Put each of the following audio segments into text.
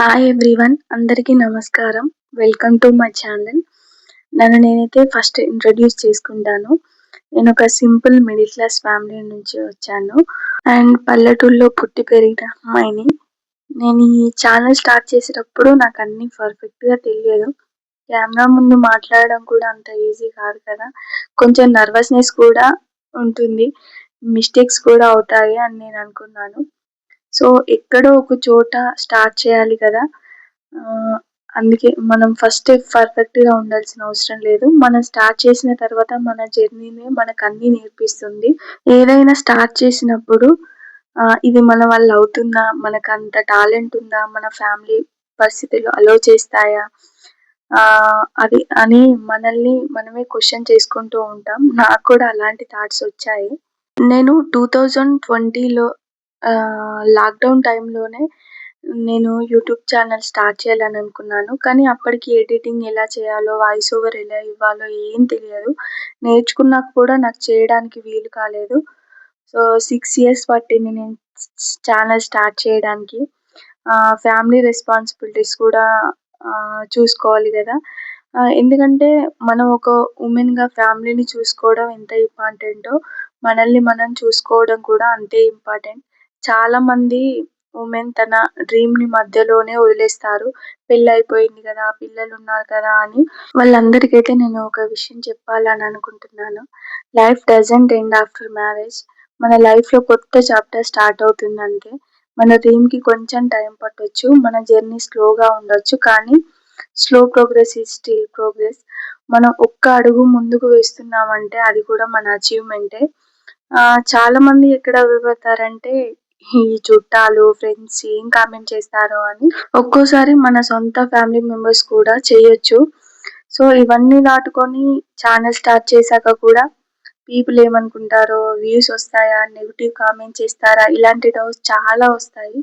Hi everyone, అందరికీ నమస్కారం. Welcome to my channel. నన్ను నేనైతే ఫస్ట్ ఇంట్రడ్యూస్ చేసుకుంటాను. నేను ఒక సింపుల్ మిడిల్ క్లాస్ ఫ్యామిలీ నుంచి వచ్చాను అండ్ పల్లెటూరులో పుట్టి పెరిగిన అమ్మాయిని. నేను ఈ ఛానల్ స్టార్ట్ చేసేటప్పుడు నాకు అన్నీ పర్ఫెక్ట్గా తెలియదు. కెమెరా ముందు మాట్లాడడం కూడా అంత ఈజీ కాదు కదా, కొంచెం నర్వస్నెస్ కూడా ఉంటుంది, మిస్టేక్స్ కూడా అవుతాయి అని నేను అనుకున్నాను. సో ఎక్కడో ఒక చోట స్టార్ట్ చేయాలి కదా, అందుకే మనం ఫస్ట్ పర్ఫెక్ట్గా ఉండాల్సిన అవసరం లేదు. మనం స్టార్ట్ చేసిన తర్వాత మన జర్నీనే మనకు అన్నీ నేర్పిస్తుంది. ఏదైనా స్టార్ట్ చేసినప్పుడు ఇది మన వల్ల అవుతుందా, మనకు అంత టాలెంట్ ఉందా, మన ఫ్యామిలీ పరిస్థితులు అలో చేస్తాయా అది అని మనల్ని మనమే క్వశ్చన్ చేసుకుంటూ ఉంటాం. నాకు కూడా అలాంటి థాట్స్ వచ్చాయి. నేను 2020లో లాక్డౌన్ టైంలోనే నేను యూట్యూబ్ ఛానల్ స్టార్ట్ చేయాలని అనుకున్నాను. కానీ అప్పటికి ఎడిటింగ్ ఎలా చేయాలో, వాయిస్ ఓవర్ ఎలా ఇవ్వాలో ఏం తెలియదు. నేర్చుకున్నాక కూడా నాకు చేయడానికి వీలు కాలేదు. సో 6 years పట్టింది నేను ఛానల్ స్టార్ట్ చేయడానికి. ఫ్యామిలీ రెస్పాన్సిబిలిటీస్ కూడా చూసుకోవాలి కదా, ఎందుకంటే మనం ఒక ఉమెన్గా ఫ్యామిలీని చూసుకోవడం ఎంత ఇంపార్టెంటో మనల్ని మనం చూసుకోవడం కూడా అంతే ఇంపార్టెంట్. చాలామంది ఉమెన్ తన డ్రీమ్ని మధ్యలోనే వదిలేస్తారు. పెళ్ళి అయిపోయింది కదా, పిల్లలు ఉన్నారు కదా అని. వాళ్ళందరికైతే నేను ఒక విషయం చెప్పాలని అనుకుంటున్నాను. Life doesn't end after marriage. మన లైఫ్లో కొత్త చాప్టర్ స్టార్ట్ అవుతుంది అంతే. మన డ్రీమ్కి కొంచెం టైం పట్టొచ్చు, మన జర్నీ స్లోగా ఉండొచ్చు, కానీ slow progress is still progress. మనం ఒక్క అడుగు ముందుకు వేస్తున్నామంటే అది కూడా మన అచీవ్మెంటే. చాలా మంది ఎక్కడ విడిపోతారంటే ఈ చుట్టాలు, ఫ్రెండ్స్ ఏం కామెంట్ చేస్తారో అని. ఒక్కోసారి మన సొంత ఫ్యామిలీ మెంబర్స్ కూడా చేయొచ్చు. సో ఇవన్నీ దాటుకొని ఛానల్ స్టార్ట్ చేశాక కూడా పీపుల్ ఏమనుకుంటారో, వ్యూస్ వస్తాయా, నెగిటివ్ కామెంట్ చేస్తారా, ఇలాంటి డౌట్స్ చాలా వస్తాయి.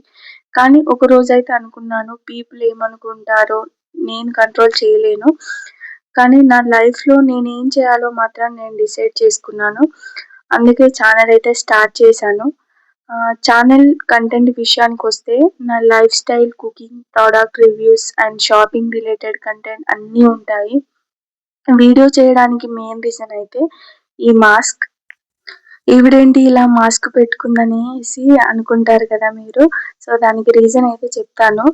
కానీ ఒక రోజు అయితే అనుకున్నాను, పీపుల్ ఏమనుకుంటారో నేను కంట్రోల్ చేయలేను, కానీ నా లైఫ్లో నేను ఏం చేయాలో మాత్రం నేను డిసైడ్ చేసుకున్నాను. అందుకే ఛానల్ అయితే స్టార్ట్ చేశాను. ఛానల్ కంటెంట్ విషయానికి వస్తే నా life style, cooking, product reviews and shopping related content అన్నీ ఉంటాయి. వీడియో చేయడానికి మెయిన్ రీజన్ అయితే ఈ మాస్క్. ఈవిడేంటి ఇలా మాస్క్ పెట్టుకుందనేసి అనుకుంటారు కదా మీరు. సో దానికి రీజన్ అయితే చెప్తాను.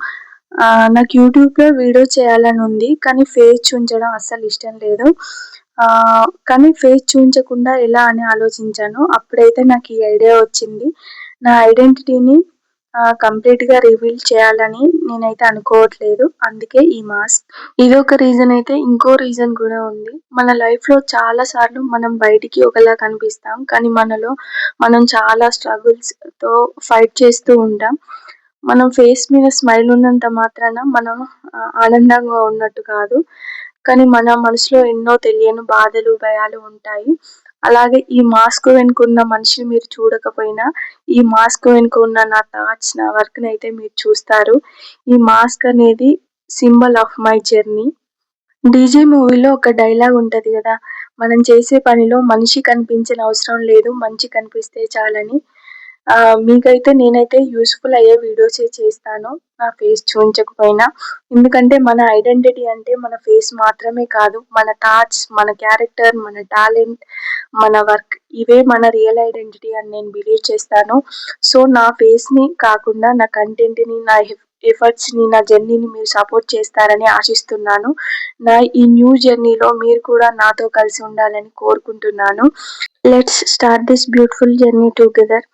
నాకు యూట్యూబ్లో వీడియో చేయాలని ఉంది, కానీ ఫేస్ చూపించడం అస్సలు ఇష్టం లేదు. కానీ ఫేస్ చూపించకుండా ఎలా అని ఆలోచించాను. అప్పుడైతే నాకు ఈ ఐడియా వచ్చింది. నా ఐడెంటిటీని కంప్లీట్గా రివీల్ చేయాలని నేనైతే అనుకోవట్లేదు, అందుకే ఈ మాస్క్. ఇదొక రీజన్ అయితే ఇంకో రీజన్ కూడా ఉంది. మన లైఫ్లో చాలాసార్లు మనం బయటికి ఒకలా కనిపిస్తాం, కానీ మనలో మనం చాలా స్ట్రగుల్స్తో ఫైట్ చేస్తూ ఉంటాం. మనం ఫేస్ మీద స్మైల్ ఉన్నంత మాత్రాన మనం ఆనందంగా ఉన్నట్టు కాదు, కానీ మన మనసులో ఎన్నో తెలియని బాధలు, భయాలు ఉంటాయి. అలాగే ఈ మాస్క్ వెనుకున్న మనిషిని మీరు చూడకపోయినా ఈ మాస్క్ వెనుక ఉన్న నా థాట్స్, నా వర్క్ని అయితే మీరు చూస్తారు. ఈ మాస్క్ అనేది symbol of my journey. DJ మూవీలో ఒక డైలాగ్ ఉంటుంది కదా, మనం చేసే పనిలో మనిషి కనిపించిన అవసరం లేదు, మంచి కనిపిస్తే చాలని. మీకైతే నేనైతే యూస్ఫుల్ అయ్యే వీడియోసే చేస్తాను, నా ఫేస్ చూపించకపోయినా. ఎందుకంటే మన ఐడెంటిటీ అంటే మన ఫేస్ మాత్రమే కాదు, మన థాట్స్, మన క్యారెక్టర్, మన టాలెంట్, మన వర్క్, ఇవే మన రియల్ ఐడెంటిటీ అని నేను బిలీవ్ చేస్తాను. సో నా ఫేస్ని కాకుండా నా కంటెంట్ని, నా ఎఫర్ట్స్ని, నా జర్నీని మీరు సపోర్ట్ చేస్తారని ఆశిస్తున్నాను. నా ఈ న్యూ జర్నీలో మీరు కూడా నాతో కలిసి ఉండాలని కోరుకుంటున్నాను. Let's start this beautiful journey together.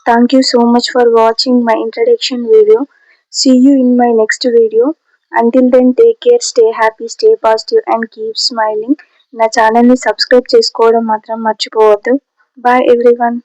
Thank you so much for watching my introduction video. See you in my next video. Until then, take care, stay happy, stay positive and keep smiling. నా ఛానల్ని subscribe చేసుకోవడం మాత్రం మర్చిపోవద్దు. Bye everyone.